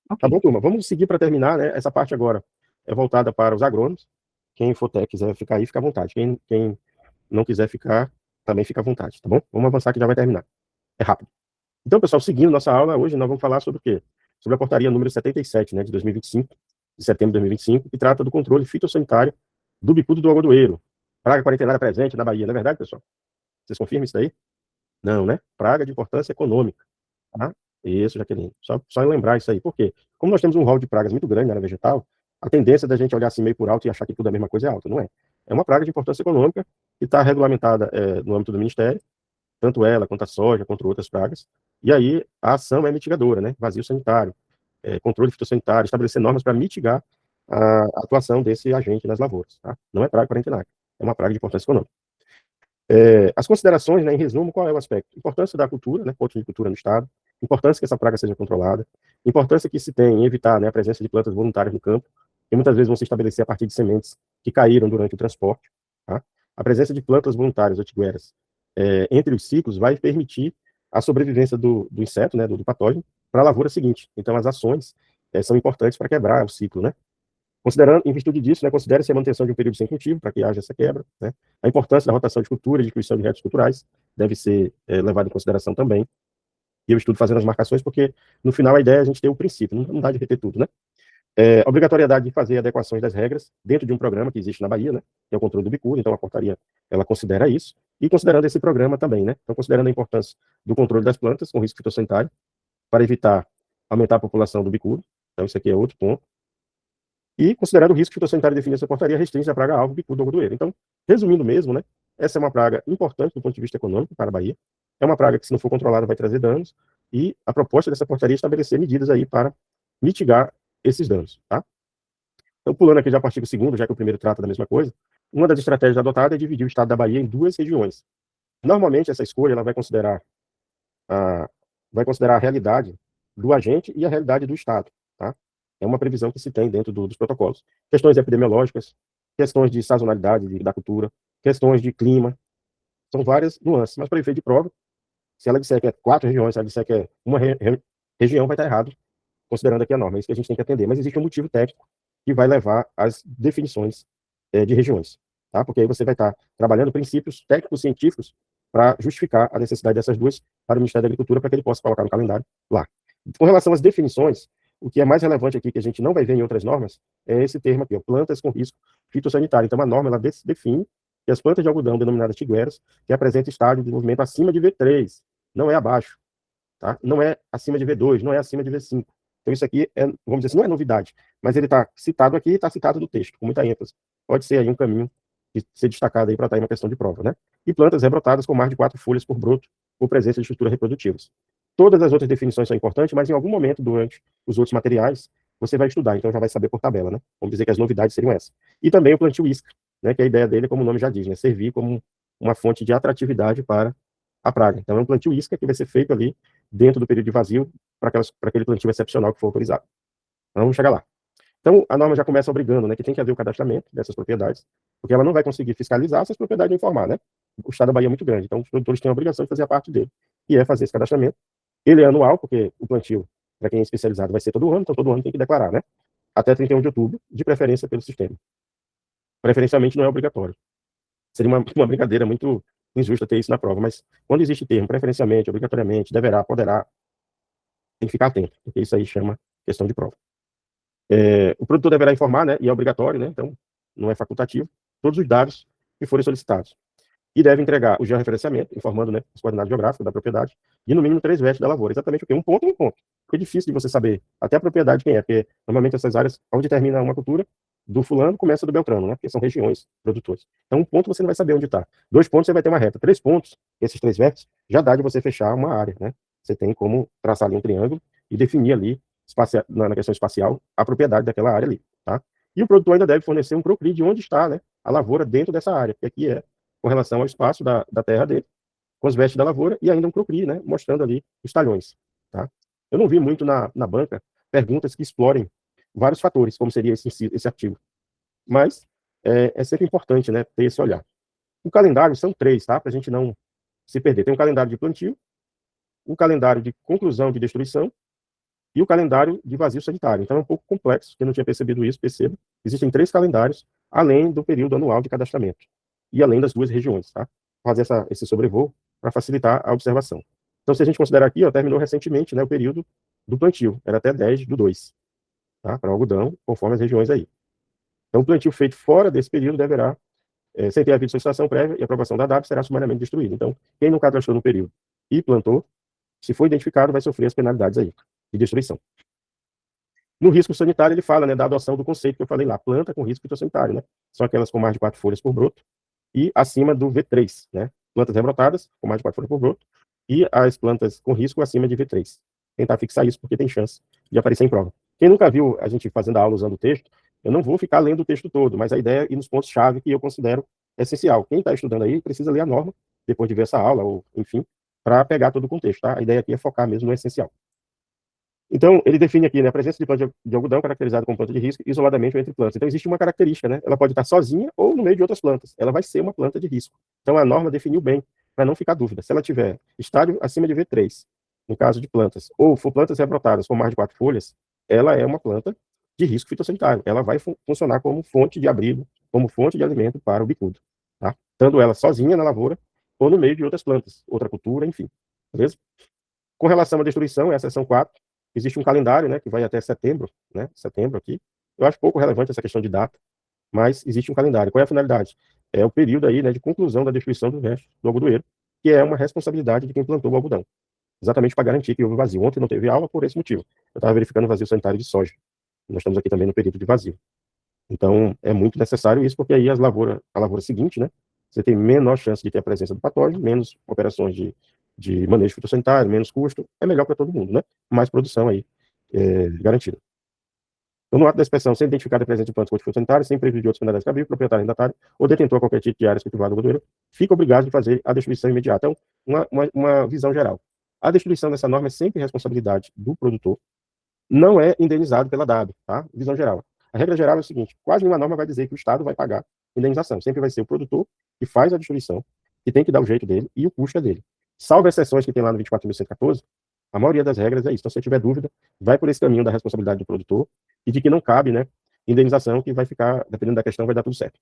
Tá Ok. bom, turma? Vamos seguir para terminar, né? Essa parte agora é voltada para os agrônomos. Quem for quiser ficar aí, fica à vontade. Quem não quiser ficar, também fica à vontade, tá bom? Vamos avançar que já vai terminar. É rápido. Então, pessoal, seguindo nossa aula, hoje nós vamos falar sobre o quê? Sobre a portaria número 77, né, de 2025, de setembro de 2025, que trata do controle fitossanitário do bicudo do algodoeiro. Praga quarentenária presente na Bahia, não é verdade, pessoal? Vocês confirmam isso daí? Não, né? Praga de importância econômica. Tá? Isso, Jaqueline. Só lembrar isso aí. Por quê? Como nós temos um rol de pragas muito grande na área vegetal, a tendência da gente olhar assim meio por alto e achar que tudo é a mesma coisa é alta. Não é. É uma praga de importância econômica que está regulamentada no âmbito do Ministério, tanto ela quanto a soja, quanto outras pragas. E aí a ação é mitigadora, né? Vazio sanitário, controle fitossanitário, estabelecer normas para mitigar a atuação desse agente nas lavouras. Tá? Não é praga quarentenária, é uma praga de importância econômica. As considerações, né, em resumo, qual é o aspecto? Importância da cultura, né, ponto de cultura no Estado, importância que essa praga seja controlada, importância que se tem em evitar, né, a presença de plantas voluntárias no campo, que muitas vezes vão se estabelecer a partir de sementes que caíram durante o transporte. Tá? A presença de plantas voluntárias otigueras entre os ciclos vai permitir a sobrevivência do inseto, né, do patógeno, para a lavoura seguinte. Então, as ações são importantes para quebrar o ciclo, né? Considerando, em virtude disso, né, considere-se a manutenção de um período sem cultivo, para que haja essa quebra. Né? A importância da rotação de cultura e de distribuição de retos culturais deve ser levada em consideração também. E eu estudo fazendo as marcações, porque no final a ideia é a gente ter o princípio, não dá de repetir tudo. Né? Obrigatoriedade de fazer adequações das regras dentro de um programa que existe na Bahia, né, que é o controle do bicudo, então a portaria ela considera isso, e considerando esse programa também, né, então considerando a importância do controle das plantas com risco fitossanitário, para evitar aumentar a população do bicudo, então isso aqui é outro ponto, e considerando o risco fitossanitário definido nessa portaria, restringe a praga-alvo bicudo do algodoeiro. Então, resumindo mesmo, né, essa é uma praga importante do ponto de vista econômico para a Bahia, é uma praga que, se não for controlada, vai trazer danos, e a proposta dessa portaria é estabelecer medidas aí para mitigar esses danos, tá? Então, pulando aqui já para o artigo 2º, já que o primeiro trata da mesma coisa, uma das estratégias adotadas é dividir o estado da Bahia em duas regiões. Normalmente, essa escolha ela a, vai considerar a realidade do agente e a realidade do Estado. Tá? É uma previsão que se tem dentro dos protocolos. Questões epidemiológicas, questões de sazonalidade da cultura, questões de clima, são várias nuances. Mas para efeito de prova, se ela disser que é 4 regiões, se ela disser que é uma região, vai estar errado, considerando aqui a norma. É isso que a gente tem que atender. Mas existe um motivo técnico que vai levar às definições de regiões. Tá? Porque aí você vai estar trabalhando princípios técnicos científicos para justificar a necessidade dessas duas para o Ministério da Agricultura, para que ele possa colocar no calendário lá. Com relação às definições, o que é mais relevante aqui, que a gente não vai ver em outras normas, é esse termo aqui, ó, plantas com risco fitossanitário. Então, a norma ela define que as plantas de algodão denominadas tigueras, que apresentam estágio de desenvolvimento acima de V3, não é abaixo, tá? Não é acima de V2, não é acima de V5. Então, isso aqui, vamos dizer assim, não é novidade, mas ele está citado aqui e está citado no texto, com muita ênfase. Pode ser aí um caminho de ser destacado aí para estar em uma questão de prova, né? E plantas rebrotadas com mais de 4 folhas por broto, por presença de estruturas reprodutivas. Todas as outras definições são importantes, mas em algum momento, durante os outros materiais, você vai estudar, então já vai saber por tabela, né? Vamos dizer que as novidades seriam essas. E também o plantio isca, né? Que a ideia dele, como o nome já diz, né? Servir como uma fonte de atratividade para a praga. Então, é um plantio isca que vai ser feito ali dentro do período de vazio para aquele plantio excepcional que for autorizado. Então, vamos chegar lá. Então, a norma já começa obrigando, né, que tem que haver o cadastramento dessas propriedades, porque ela não vai conseguir fiscalizar se as propriedades não informar, né? O estado da Bahia é muito grande, então os produtores têm a obrigação de fazer a parte dele, que é fazer esse cadastramento. Ele é anual, porque o plantio, para quem é especializado, vai ser todo ano, então todo ano tem que declarar, né? Até 31 de outubro, de preferência pelo sistema. Preferencialmente não é obrigatório. Seria uma brincadeira muito injusta ter isso na prova, mas quando existe termo, preferencialmente, obrigatoriamente, deverá, poderá, tem que ficar atento, porque isso aí chama questão de prova. O produtor deverá informar, né, e é obrigatório, né, então não é facultativo, todos os dados que forem solicitados. E deve entregar o georreferenciamento, informando, né, as coordenadas geográficas da propriedade, e no mínimo 3 vestes da lavoura. Exatamente o quê? Um ponto e um ponto. Porque é difícil de você saber até a propriedade de quem é, porque normalmente essas áreas, onde termina uma cultura, do fulano começa do beltrano, né, porque são regiões produtoras. Então, um ponto você não vai saber onde está. 2 pontos você vai ter uma reta. 3 pontos, esses 3 vértices, já dá de você fechar uma área, né? Você tem como traçar ali um triângulo e definir ali, na questão espacial, a propriedade daquela área ali, tá? E o produtor ainda deve fornecer um procri de onde está, né, a lavoura dentro dessa área, que aqui é com relação ao espaço da terra dele, com os vestes da lavoura, e ainda um procri, né, mostrando ali os talhões. Tá? Eu não vi muito na banca perguntas que explorem vários fatores, como seria esse artigo. Mas é sempre importante, né, ter esse olhar. O calendário são 3, tá? Para a gente não se perder. Tem um calendário de plantio, um calendário de conclusão de destruição e o calendário de vazio sanitário. Então é um pouco complexo, quem não tinha percebido isso, perceba. Existem 3 calendários, além do período anual de cadastramento, e além das 2 regiões, tá? Fazer esse sobrevoo para facilitar a observação. Então, se a gente considerar aqui, ó, terminou recentemente, né, o período do plantio, era até 10/2, tá? Para o algodão, conforme as regiões aí. Então, o plantio feito fora desse período deverá, sem ter havido solicitação prévia e aprovação da DAB, será sumariamente destruído. Então, quem não cadastrou no período e plantou, se for identificado, vai sofrer as penalidades aí de destruição. No risco sanitário, ele fala, né, da adoção do conceito que eu falei lá, planta com risco fitossanitário, né? São aquelas com mais de 4 folhas por broto e acima do V3, né? Plantas rebrotadas com mais de 4 folhas por broto e as plantas com risco acima de V3. Tentar fixar isso porque tem chance de aparecer em prova. Quem nunca viu a gente fazendo a aula usando o texto, eu não vou ficar lendo o texto todo, mas a ideia é ir nos pontos-chave que eu considero essencial. Quem está estudando aí precisa ler a norma depois de ver essa aula, ou enfim, para pegar todo o contexto, tá? A ideia aqui é focar mesmo no essencial. Então, ele define aqui, né, a presença de planta de algodão caracterizada como planta de risco isoladamente ou entre plantas. Então, existe uma característica, né? Ela pode estar sozinha ou no meio de outras plantas. Ela vai ser uma planta de risco. Então, a norma definiu bem, para não ficar dúvida. Se ela tiver estádio acima de V3, no caso de plantas, ou for plantas rebrotadas com mais de 4 folhas, ela é uma planta de risco fitossanitário. Ela vai funcionar como fonte de abrigo, como fonte de alimento para o bicudo, tá? Tanto ela sozinha na lavoura, ou no meio de outras plantas, outra cultura, enfim. Beleza? Com relação à destruição, é a seção 4, existe um calendário, né, que vai até setembro, né, setembro aqui. Eu acho pouco relevante essa questão de data, mas existe um calendário. Qual é a finalidade? É o período aí, né, de conclusão da destruição do resto do algodoeiro, que é uma responsabilidade de quem plantou o algodão, exatamente para garantir que houve vazio. Ontem não teve aula por esse motivo. Eu estava verificando o vazio sanitário de soja. Nós estamos aqui também no período de vazio. Então, é muito necessário isso, porque aí a lavoura seguinte, né, você tem menor chance de ter a presença do patógeno, menos operações de manejo fitossanitário, menos custo, é melhor para todo mundo, né? Mais produção aí garantida. Então, no ato da inspeção, sem identificar a presença de plantas fitossanitárias, sem prejuízo de outras finalidades cabíveis, o proprietário rendatário ou detentor a qualquer tipo de áreas cultivadas do algodoeiro fica obrigado a fazer a destruição imediata. Então, uma visão geral. A destruição dessa norma é sempre responsabilidade do produtor, não é indenizado pela DAB, tá? Visão geral. A regra geral é o seguinte: quase nenhuma norma vai dizer que o Estado vai pagar indenização. Sempre vai ser o produtor que faz a destruição, que tem que dar o jeito dele, e o custo é dele. Salvo exceções que tem lá no 24.114, a maioria das regras é isso. Então, se você tiver dúvida, vai por esse caminho da responsabilidade do produtor e de que não cabe, né, indenização, que vai ficar, dependendo da questão, vai dar tudo certo.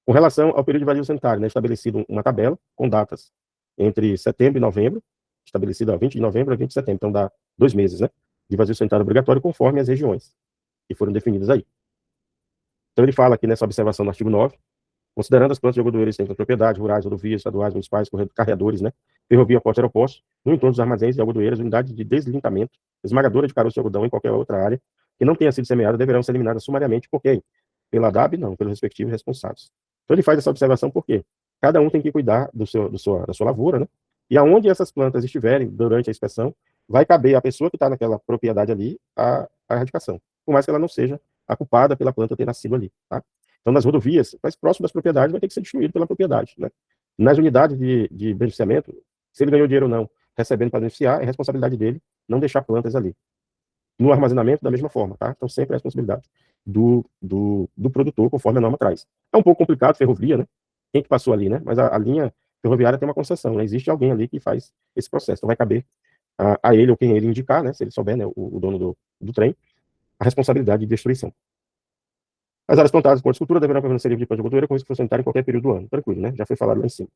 Com relação ao período de vazio sanitário, né, estabelecido uma tabela com datas entre setembro e novembro, estabelecida 20 de novembro a 20 de setembro, então dá 2 meses, né, de vazio sanitário obrigatório conforme as regiões que foram definidas aí. Então ele fala aqui nessa observação no artigo 9, considerando as plantas de algodoeiro existentes na propriedade, rurais, rodovias, estaduais, municipais, carreadores, né, ferrovia, portos, aeroportos, no entorno dos armazéns de algodoeiras, unidades de deslintamento, esmagadora de caroço de algodão em qualquer outra área que não tenha sido semeada deverão ser eliminadas sumariamente. Por quê? Pela DAB? Não, pelos respectivos responsáveis. Então ele faz essa observação porque cada um tem que cuidar da sua lavoura, né? E aonde essas plantas estiverem durante a inspeção, vai caber à pessoa que está naquela propriedade ali a erradicação, por mais que ela não seja a culpada pela planta ter nascido ali, tá? Então, nas rodovias, mais próximo das propriedades, vai ter que ser destruído pela propriedade, né? Nas unidades de beneficiamento, se ele ganhou dinheiro ou não, recebendo para beneficiar, é responsabilidade dele não deixar plantas ali. No armazenamento, da mesma forma, tá? Então, sempre é responsabilidade do produtor, conforme a norma traz. É um pouco complicado, ferrovia, né? Quem que passou ali, né? Mas a linha ferroviária tem uma concessão, né? Existe alguém ali que faz esse processo. Então, vai caber a ele ou quem ele indicar, né? Se ele souber, né? O dono do trem, a responsabilidade de destruição. As áreas plantadas com horticultura deverão permanecer livres de planta de algodoeira com risco sanitário em qualquer período do ano. Tranquilo, né? Já foi falado lá em cima.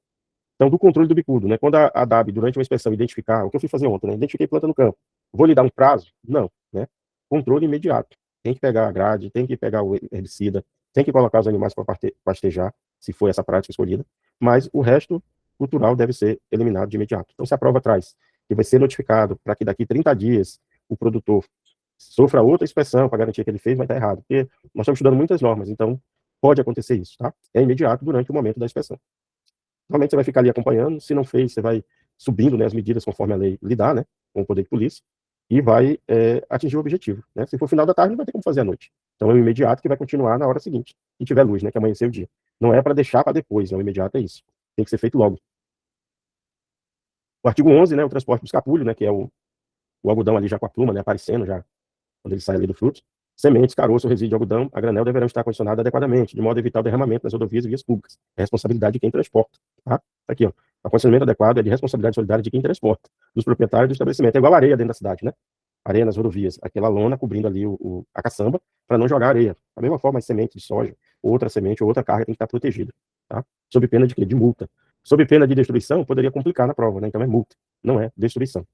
Então, do controle do bicudo, né? Quando a DAB, durante uma inspeção, identificar, o que eu fui fazer ontem, né? Identifiquei planta no campo. Vou lhe dar um prazo? Não, né? Controle imediato. Tem que pegar a grade, tem que pegar o herbicida, tem que colocar os animais para pastejar, se for essa prática escolhida, mas o resto cultural deve ser eliminado de imediato. Então, se a prova traz que vai ser notificado para que daqui 30 dias o produtor sofra outra inspeção para garantir que ele fez, vai estar errado, porque nós estamos estudando muitas normas, então pode acontecer isso, tá? É imediato durante o momento da inspeção. Normalmente você vai ficar ali acompanhando, se não fez, você vai subindo, né, as medidas conforme a lei lhe dá, né, com o poder de polícia, e vai atingir o objetivo, né? Se for final da tarde, não vai ter como fazer à noite. Então é o imediato que vai continuar na hora seguinte, que tiver luz, né, que amanhecer o dia. Não é para deixar para depois, não, o imediato é isso. Tem que ser feito logo. O artigo 11, né, o transporte do escapulho, né, que é o algodão ali já com a pluma, né, aparecendo já, quando ele sai ali do fruto. Sementes, caroço, resíduo de algodão a granel deverão estar condicionados adequadamente, de modo a evitar o derramamento nas rodovias e vias públicas. É responsabilidade de quem transporta, tá? Aqui, ó. O condicionamento adequado é de responsabilidade solidária de quem transporta, dos proprietários do estabelecimento. É igual a areia dentro da cidade, né? areia nas rodovias, aquela lona cobrindo ali a caçamba, para não jogar areia. Da mesma forma, a semente de soja, outra semente ou outra carga tem que estar protegida, tá? Sob pena de quê? De multa. Sob pena de destruição, poderia complicar na prova, né? Então é multa, não é destruição.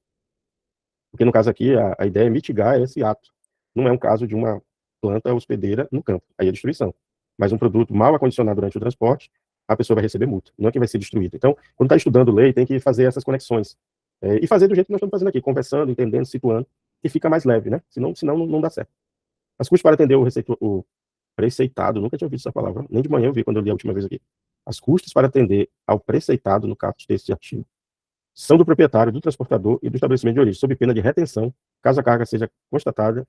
Porque no caso aqui, a ideia é mitigar esse ato. Não é um caso de uma planta hospedeira no campo, aí é destruição. Mas um produto mal acondicionado durante o transporte, a pessoa vai receber multa, não é que vai ser destruído. Então, quando está estudando lei, tem que fazer essas conexões. E fazer do jeito que nós estamos fazendo aqui, conversando, entendendo, situando, que fica mais leve, né? Senão não dá certo. As custas para atender o preceitado, nunca tinha ouvido essa palavra, nem de manhã eu vi quando eu li a última vez aqui. As custas para atender ao preceitado no caput deste artigo são do proprietário, do transportador e do estabelecimento de origem, sob pena de retenção, caso a carga seja constatada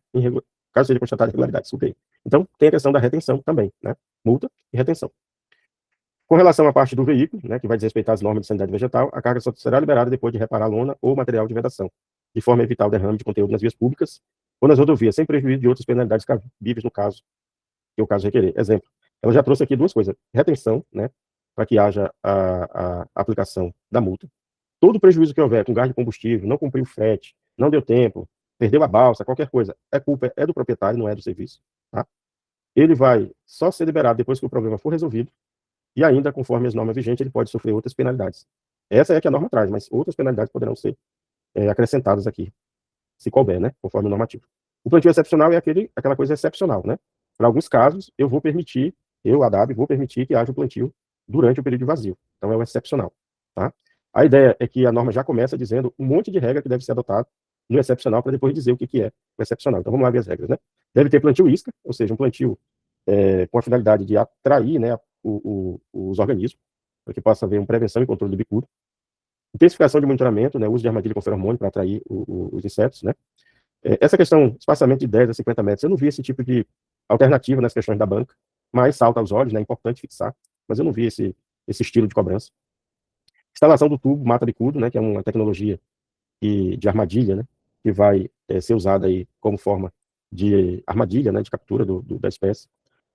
caso seja constatada irregularidade. Desculpe. Então, tem a questão da retenção também, né? Multa e retenção. Com relação à parte do veículo, né, que vai desrespeitar as normas de sanidade vegetal, a carga só será liberada depois de reparar a lona ou material de vedação, de forma a evitar o derrame de conteúdo nas vias públicas ou nas rodovias, sem prejuízo de outras penalidades cabíveis no caso, que o caso requerer. Exemplo, ela já trouxe aqui duas coisas. Retenção, né, para que haja a aplicação da multa. Todo prejuízo que houver com gás de combustível, não cumpriu o frete, não deu tempo, perdeu a balsa, qualquer coisa, culpa é do proprietário, não é do serviço. Tá? Ele vai só ser liberado depois que o problema for resolvido e ainda, conforme as normas vigentes, ele pode sofrer outras penalidades. Essa é que a norma traz, mas outras penalidades poderão ser acrescentadas aqui, se couber, né, conforme o normativo. O plantio excepcional é aquela coisa excepcional, né? Para alguns casos, eu, Haddad, vou permitir que haja o plantio durante o período de vazio. Então, é o excepcional, tá? A ideia é que a norma já começa dizendo um monte de regra que deve ser adotado no excepcional para depois dizer o que é o excepcional. Então, vamos lá ver as regras, né? Deve ter plantio isca, ou seja, um plantio com a finalidade de atrair, né, os organismos, para que possa haver uma prevenção e controle do bicudo. Intensificação de monitoramento, né, uso de armadilha com feromônio para atrair os insetos, né? Essa questão, espaçamento de 10 a 50 metros, eu não vi esse tipo de alternativa nas questões da banca, mas salta aos olhos, né, é importante fixar, mas eu não vi esse estilo de cobrança. Instalação do tubo mata-bicudo, né, que é uma tecnologia de armadilha, né, que vai ser usada aí como forma de armadilha, né, de captura da espécie.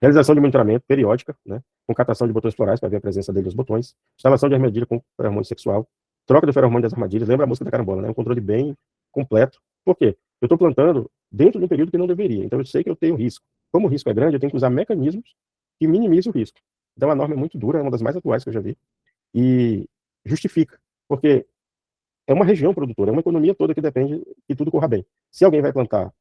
Realização de monitoramento periódica, né, com captação de botões florais para ver a presença dele nos botões. Instalação de armadilha com feromônio sexual. Troca do feromônio das armadilhas. Lembra a música da carambola, né? Um controle bem completo. Por quê? Eu estou plantando dentro de um período que não deveria. Então eu sei que eu tenho risco. Como o risco é grande, eu tenho que usar mecanismos que minimizem o risco. Então a norma é muito dura, é uma das mais atuais que eu já vi. E justifica. Porque é uma região produtora, é uma economia toda que depende que tudo corra bem. Se alguém vai plantar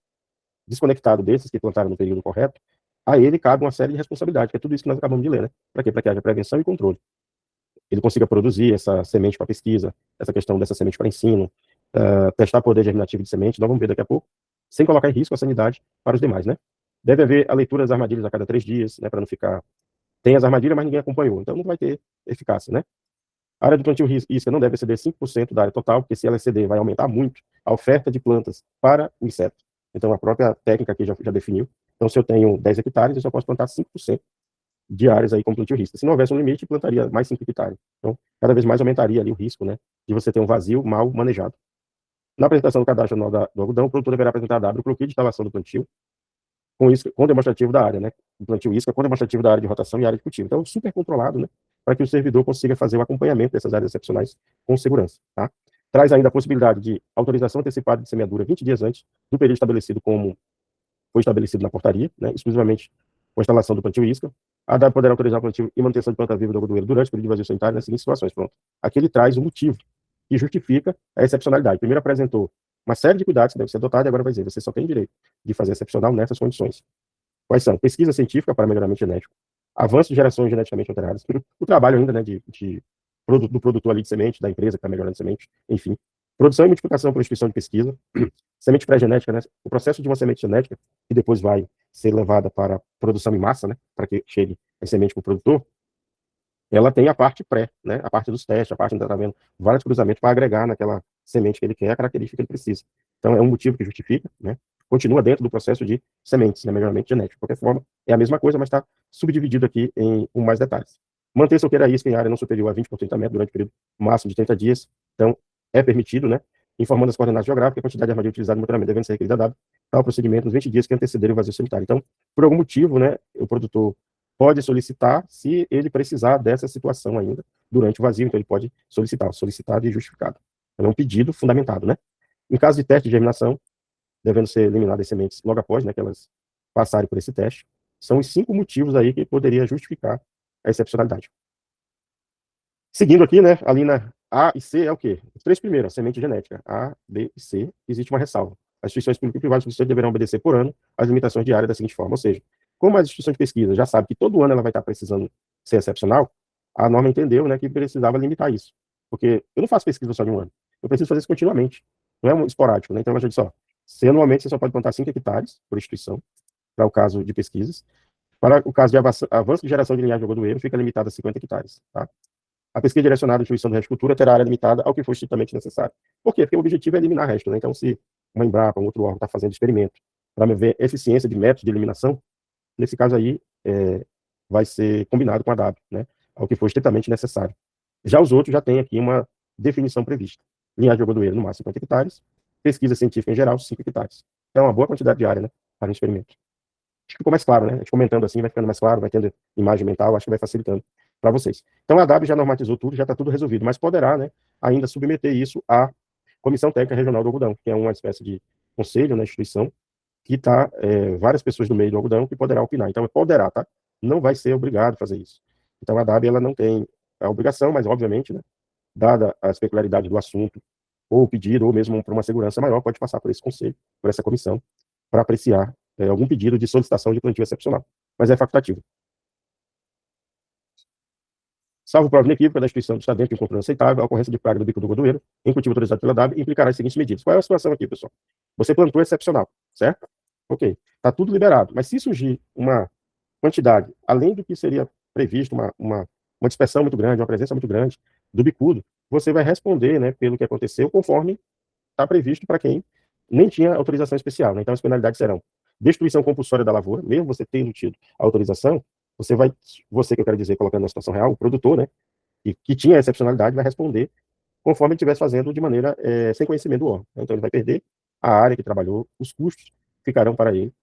desconectado desses que plantaram no período correto, a ele cabe uma série de responsabilidades, que é tudo isso que nós acabamos de ler, né? Para quê? Para que haja prevenção e controle. Ele consiga produzir essa semente para pesquisa, essa questão dessa semente para ensino, testar poder germinativo de semente, nós vamos ver daqui a pouco, sem colocar em risco a sanidade para os demais, né? Deve haver a leitura das armadilhas a cada 3 dias, né? Para não ficar... Tem as armadilhas, mas ninguém acompanhou, então não vai ter eficácia, né? A área de plantio isca não deve exceder 5% da área total, porque se ela exceder, vai aumentar muito a oferta de plantas para o inseto. Então, a própria técnica aqui já definiu. Então, se eu tenho 10 hectares, eu só posso plantar 5% de áreas aí com plantio risca. Se não houvesse um limite, plantaria mais 5 hectares. Então, cada vez mais aumentaria ali o risco, né, de você ter um vazio mal manejado. Na apresentação do cadastro anual do algodão, o produtor deverá apresentar a W o bloqueio de instalação do plantio, com demonstrativo da área, né? O plantio isca com demonstrativo da área de rotação e área de cultivo. Então, super controlado, né? Para que o servidor consiga fazer o acompanhamento dessas áreas excepcionais com segurança, tá? Traz ainda a possibilidade de autorização antecipada de semeadura 20 dias antes do período estabelecido como foi estabelecido na portaria, né? Exclusivamente com a instalação do plantio isca. A ADAB poderá autorizar o plantio e manutenção de planta viva do algodoeiro durante o período de vazio sanitário nas seguintes situações. Pronto. Aqui ele traz o motivo que justifica a excepcionalidade. Primeiro apresentou uma série de cuidados que devem ser adotados e agora vai dizer, você só tem direito de fazer excepcional nessas condições. Quais são? Pesquisa científica para melhoramento genético, avanço de gerações geneticamente alteradas, o trabalho ainda, né, do produtor ali de semente, da empresa que está melhorando semente, enfim. Produção e multiplicação por instituição de pesquisa, semente pré-genética, né, o processo de uma semente genética, que depois vai ser levada para produção em massa, né, para que chegue a semente para o produtor, ela tem a parte pré, né, a parte dos testes, a parte onde está vendo vários cruzamentos para agregar naquela semente que ele quer, a característica que ele precisa. Então, é um motivo que justifica, né, continua dentro do processo de sementes, né, melhoramento genético. De qualquer forma, é a mesma coisa, mas está subdividido aqui com mais detalhes. Manter solqueira isca em área não superior a 20 por 30 metros durante o período máximo de 30 dias. Então, é permitido, né, informando as coordenadas geográficas, a quantidade de armadilha utilizada no monitoramento devendo ser requerida dada ao procedimento nos 20 dias que antecederem o vazio sanitário. Então, por algum motivo, né, o produtor pode solicitar se ele precisar dessa situação ainda durante o vazio, então ele pode solicitar, solicitado e justificado. Então, é um pedido fundamentado, né? Em caso de teste de germinação, devendo ser eliminadas as sementes logo após, né, que elas passarem por esse teste. São os 5 motivos aí que poderia justificar a excepcionalidade. Seguindo aqui, né, a linha A e C é o quê? Os 3 primeiros, a semente genética, A, B e C, existe uma ressalva. As instituições públicas e privadas deverão obedecer por ano às limitações diárias da seguinte forma, ou seja, como as instituições de pesquisa já sabem que todo ano ela vai estar precisando ser excepcional, a norma entendeu, né, que precisava limitar isso. Porque eu não faço pesquisa só de um ano, eu preciso fazer isso continuamente, não é um esporádico, né? Então ela já disse, ó, se anualmente você só pode plantar 5 hectares por instituição, para o caso de pesquisas, para o caso de avanço de geração de linhagem de algodoeiro, fica limitado a 50 hectares, tá? A pesquisa direcionada à instituição de agricultura terá área limitada ao que for estritamente necessário. Por quê? Porque o objetivo é eliminar resto, né? Então, se uma Embrapa, um outro órgão está fazendo experimento para ver eficiência de métodos de eliminação, nesse caso aí, vai ser combinado com a DAB, né? Ao que for estritamente necessário. Já os outros já têm aqui uma definição prevista. Linhagem de algodoeiro, no máximo 50 hectares. Pesquisa científica em geral, 5 hectares. Então, é uma boa quantidade de área, né? Para um experimento. Acho que ficou mais claro, né? A gente comentando assim, vai ficando mais claro, vai tendo imagem mental, acho que vai facilitando para vocês. Então, a DAB já normatizou tudo, já está tudo resolvido, mas poderá, né, ainda submeter isso à Comissão Técnica Regional do Algodão, que é uma espécie de conselho, né, instituição, que está várias pessoas do meio do algodão que poderá opinar. Então, poderá, tá? Não vai ser obrigado a fazer isso. Então, a DAB, ela não tem a obrigação, mas, obviamente, né, dada as peculiaridades do assunto, ou o pedido, ou mesmo para uma segurança maior, pode passar por esse conselho, por essa comissão, para apreciar algum pedido de solicitação de plantio excepcional. Mas é facultativo. Salvo prova inequívoca da instituição do Estado dentro de um controle aceitável, a ocorrência de praga do bico do algodoeiro, em cultivo autorizado pela DAB, implicará as seguintes medidas. Qual é a situação aqui, pessoal? Você plantou excepcional, certo? Ok. Está tudo liberado. Mas se surgir uma quantidade, além do que seria previsto, uma dispersão muito grande, uma presença muito grande do bicudo, você vai responder, né, pelo que aconteceu, conforme está previsto para quem nem tinha autorização especial. Né? Então, as penalidades serão destruição compulsória da lavoura, mesmo você tendo tido a autorização, você que eu quero dizer, colocando na situação real, o produtor, né, que tinha a excepcionalidade, vai responder conforme ele estivesse fazendo de maneira sem conhecimento do órgão. Então, ele vai perder a área que trabalhou, os custos ficarão para ele,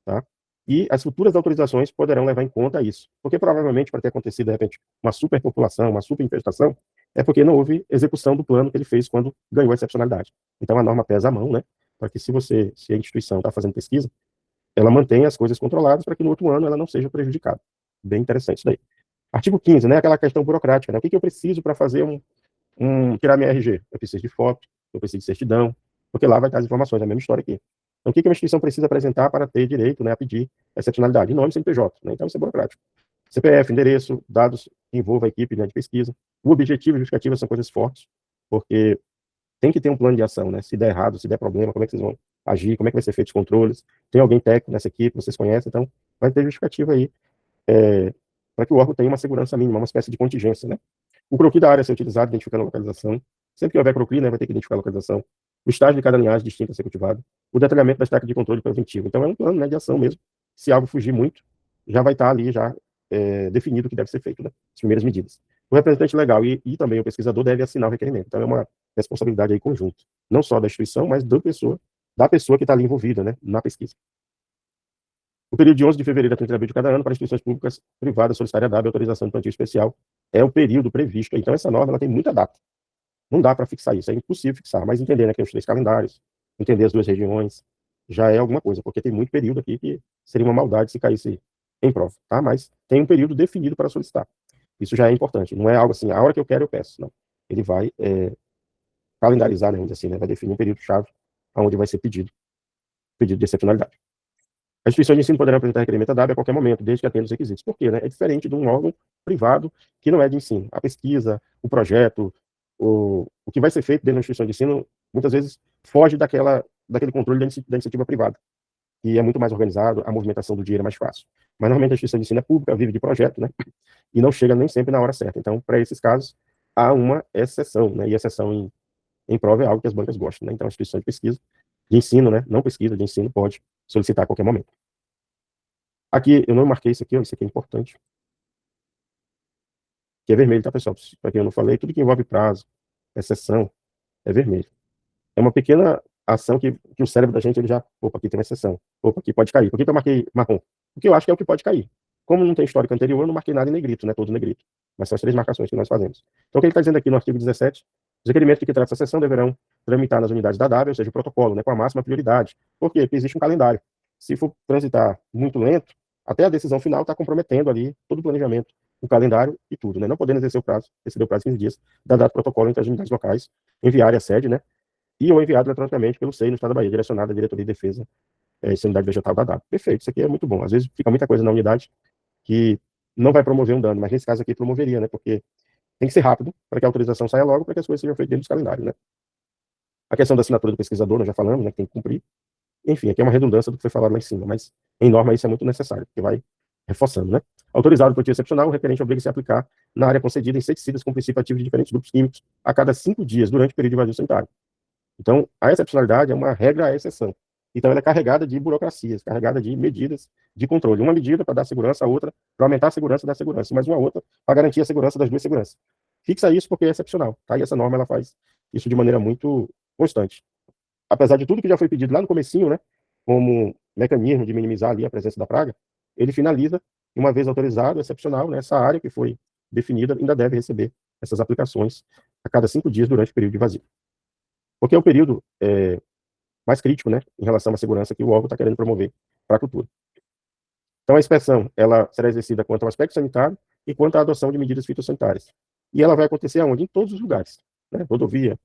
tá? E as futuras autorizações poderão levar em conta isso. Porque provavelmente, para ter acontecido, de repente, uma superpopulação, uma superinfestação, é porque não houve execução do plano que ele fez quando ganhou a excepcionalidade. Então, a norma pesa a mão, né? Para que se a instituição está fazendo pesquisa, ela mantenha as coisas controladas para que no outro ano ela não seja prejudicada. Bem interessante isso daí. Artigo 15, né? Aquela questão burocrática, né? O que eu preciso para fazer tirar minha RG? Eu preciso de foto, eu preciso de certidão, porque lá vai estar as informações, é a mesma história aqui. Então, o que uma instituição precisa apresentar para ter direito, né, a pedir excepcionalidade? Nome, CNPJ, né? Então, isso é burocrático. CPF, endereço, dados que envolvam a equipe, né, de pesquisa. O objetivo e justificativa são coisas fortes, porque tem que ter um plano de ação, né? Se der errado, se der problema, como é que vocês vão agir, como é que vai ser feito os controles? Tem alguém técnico nessa equipe, vocês conhecem, então vai ter justificativa aí para que o órgão tenha uma segurança mínima, uma espécie de contingência, né? O croquis da área a ser utilizado, identificando a localização. Sempre que houver croquis, né, vai ter que identificar a localização. O estágio de cada linhagem distinta a ser cultivado. O detalhamento das técnicas de controle preventivo. Então, é um plano, né, de ação mesmo. Se algo fugir muito, já vai estar ali já definido o que deve ser feito, né? As primeiras medidas. O representante legal e também o pesquisador deve assinar o requerimento. Então, é uma responsabilidade aí conjunta. Não só da instituição, mas da pessoa que está ali envolvida, né, na pesquisa. O período de 11 de fevereiro a 30 de abril de cada ano para instituições públicas privadas solicitarem a DAB autorização de plantio especial é o período previsto. Então, essa norma ela tem muita data. Não dá para fixar isso, é impossível fixar, mas entender, né, que os 3 calendários, entender as 2 regiões, já é alguma coisa, porque tem muito período aqui que seria uma maldade se caísse em prova, tá? Mas tem um período definido para solicitar. Isso já é importante, não é algo assim, a hora que eu quero eu peço, não. Ele vai calendarizar, né, vamos dizer assim, né, vai definir um período-chave onde vai ser pedido de excepcionalidade. As instituições de ensino poderão apresentar requerimento à DAB a qualquer momento, desde que atenda os requisitos. Por quê? Né? É diferente de um órgão privado que não é de ensino. A pesquisa, o projeto, o que vai ser feito dentro da instituição de ensino, muitas vezes foge daquele controle da iniciativa privada, que é muito mais organizado, a movimentação do dinheiro é mais fácil. Mas, normalmente, a instituição de ensino é pública, vive de projeto, né? E não chega nem sempre na hora certa. Então, para esses casos, há uma exceção, né? E exceção em prova é algo que as bancas gostam, né? Então, a instituição de pesquisa, de ensino, né? Não pesquisa, de ensino, pode solicitar a qualquer momento. Aqui, eu não marquei isso aqui, ó, isso aqui é importante. Que é vermelho, tá, pessoal? Para quem eu não falei, tudo que envolve prazo, exceção, é vermelho. É uma pequena ação que o cérebro da gente, ele já, opa, aqui tem uma exceção, opa, aqui pode cair. Por que eu marquei marrom? Porque eu acho que é o que pode cair. Como não tem histórico anterior, eu não marquei nada em negrito, né, todo negrito. Mas são as 3 marcações que nós fazemos. Então, o que ele está dizendo aqui no artigo 17? Os requerimentos de que trata essa seção deverão tramitar nas unidades da W, ou seja, o protocolo, né, com a máxima prioridade. Por quê? Porque existe um calendário. Se for transitar muito lento, até a decisão final está comprometendo ali todo o planejamento, o calendário e tudo, né? Não podendo exercer o prazo, exceder o prazo de 15 dias, da data do protocolo entre as unidades locais, enviar a sede, né? E ou enviado eletronicamente pelo SEI no Estado da Bahia, direcionado à Diretoria de Defesa e Sanidade Vegetal da DAP. Perfeito, isso aqui é muito bom. Às vezes fica muita coisa na unidade que não vai promover um dano, mas nesse caso aqui promoveria, né? Porque tem que ser rápido para que a autorização saia logo, para que as coisas sejam feitas dentro dos calendários, né? A questão da assinatura do pesquisador, nós já falamos, né? Que tem que cumprir. Enfim, aqui é uma redundância do que foi falado lá em cima, mas em norma isso é muito necessário, porque vai reforçando, né? Autorizado por plantio excepcional, o requerente obriga-se a aplicar na área concedida inseticidas com princípio ativo de diferentes grupos químicos a cada 5 dias durante o período de vazio sanitário. Então, a excepcionalidade é uma regra à exceção. Então, ela é carregada de burocracias, carregada de medidas de controle. Uma medida para dar segurança, a outra para aumentar a segurança da segurança, mas uma outra para garantir a segurança das duas seguranças. Fixa isso porque é excepcional, tá? E essa norma ela faz isso de maneira muito constante. Apesar de tudo que já foi pedido lá no comecinho, né, como mecanismo de minimizar ali a presença da praga, ele finaliza, uma vez autorizado, excepcional, né, essa área que foi definida ainda deve receber essas aplicações a cada 5 dias durante o período de vazio. Porque é o período mais crítico, né, em relação à segurança que o órgão está querendo promover para a cultura. Então, a inspeção, ela será exercida quanto ao aspecto sanitário e quanto à adoção de medidas fitossanitárias. E ela vai acontecer aonde? Em todos os lugares, né, rodovia,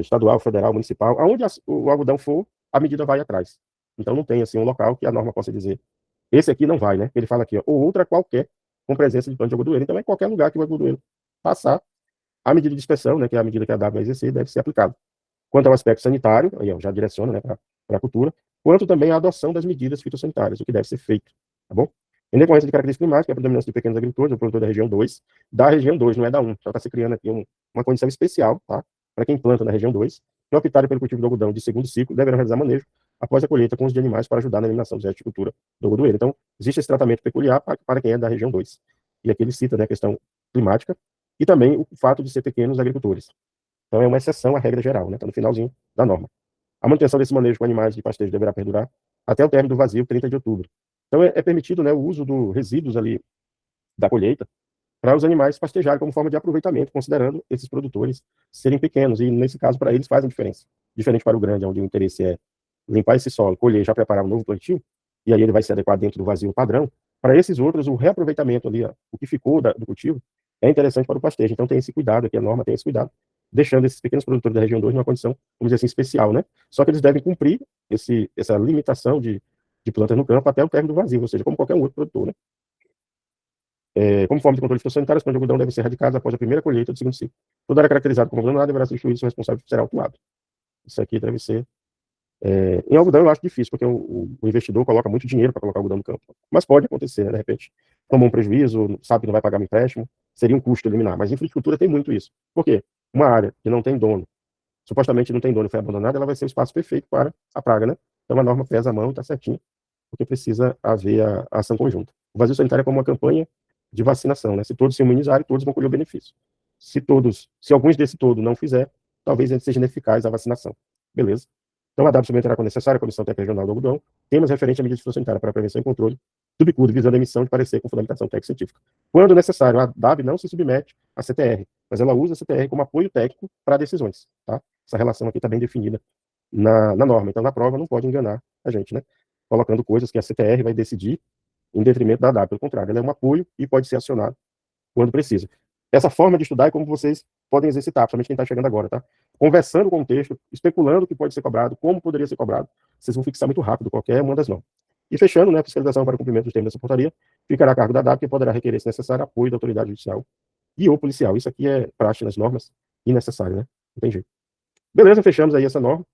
estadual, federal, municipal, aonde o algodão for, a medida vai atrás. Então, não tem, assim, um local que a norma possa dizer, esse aqui não vai, né, ele fala aqui, ó, ou outra qualquer, com presença de plano de algodoeiro. Então, é qualquer lugar que o algodoeiro passar, a medida de inspeção, né, que é a medida que a W vai exercer, deve ser aplicada. Quanto ao aspecto sanitário, aí já direciona, né, para a cultura, quanto também a adoção das medidas fitossanitárias, o que deve ser feito, tá bom? Em decorrência de característica climática, a predominância de pequenos agricultores, o produtor da região 2, não é da 1, já está se criando aqui uma condição especial, tá? Para quem planta na região 2, que optarem pelo cultivo do algodão de segundo ciclo, deverão realizar manejo após a colheita com os de animais para ajudar na eliminação dos restos de cultura do algodoeiro. Então, existe esse tratamento peculiar para quem é da região 2. E aqui ele cita, né, a questão climática e também o fato de ser pequenos agricultores. Então, é uma exceção à regra geral, né? Está no finalzinho da norma. A manutenção desse manejo com animais de pastejo deverá perdurar até o término do vazio, 30 de outubro. Então, é permitido, né, o uso dos resíduos ali da colheita para os animais pastejarem como forma de aproveitamento, considerando esses produtores serem pequenos. E, nesse caso, para eles fazem diferença. Diferente para o grande, onde o interesse é limpar esse solo, colher, já preparar um novo plantio, e aí ele vai se adequar dentro do vazio padrão. Para esses outros, o reaproveitamento ali, ó, o que ficou do cultivo, é interessante para o pastejo. Então, tem esse cuidado aqui, a norma tem esse cuidado, deixando esses pequenos produtores da região 2 numa condição, vamos dizer assim, especial, né? Só que eles devem cumprir essa limitação de plantas no campo até o término do vazio, ou seja, como qualquer outro produtor, né? Como forma de controle fitossanitário, os plantões de algodão devem ser erradicados após a primeira colheita do segundo ciclo. Toda área caracterizada como abandonada deverá ser instruído, seu responsável será autuado. Isso aqui deve ser. Em algodão eu acho difícil, porque o investidor coloca muito dinheiro para colocar algodão no campo. Mas pode acontecer, né? De repente, tomou um prejuízo, sabe que não vai pagar um empréstimo, seria um custo eliminar. Mas infraestrutura tem muito isso. Por quê? Uma área que não tem dono, supostamente não tem dono e foi abandonada, ela vai ser o espaço perfeito para a praga, né? Então a norma pesa a mão e está certinho, porque precisa haver a ação conjunta. O vazio sanitário é como uma campanha de vacinação, né? Se todos se imunizarem, todos vão colher o benefício. Se alguns desse todo não fizer, talvez ele seja ineficaz a vacinação. Beleza? Então, a DAB submeterá, quando necessário, a Comissão Técnica Regional do Algodão, temas referentes à medida fitossanitária para prevenção e controle do bicudo, visando a emissão de parecer com fundamentação técnica científica. Quando necessário, a DAB não se submete à CTR, mas ela usa a CTR como apoio técnico para decisões, tá? Essa relação aqui está bem definida na norma. Então, na prova, não pode enganar a gente, né? Colocando coisas que a CTR vai decidir em detrimento da DAB. Pelo contrário, ela é um apoio e pode ser acionado quando precisa. Essa forma de estudar é como vocês podem exercitar, principalmente quem está chegando agora, tá? Conversando com o texto, especulando o que pode ser cobrado, como poderia ser cobrado, vocês vão fixar muito rápido qualquer uma das normas. E fechando, né, a fiscalização para o cumprimento dos termos dessa portaria ficará a cargo da DAP, que poderá requerer, se necessário, apoio da autoridade judicial e ou policial. Isso aqui é praxe nas normas e necessário, né? Não tem jeito. Beleza, fechamos aí essa norma.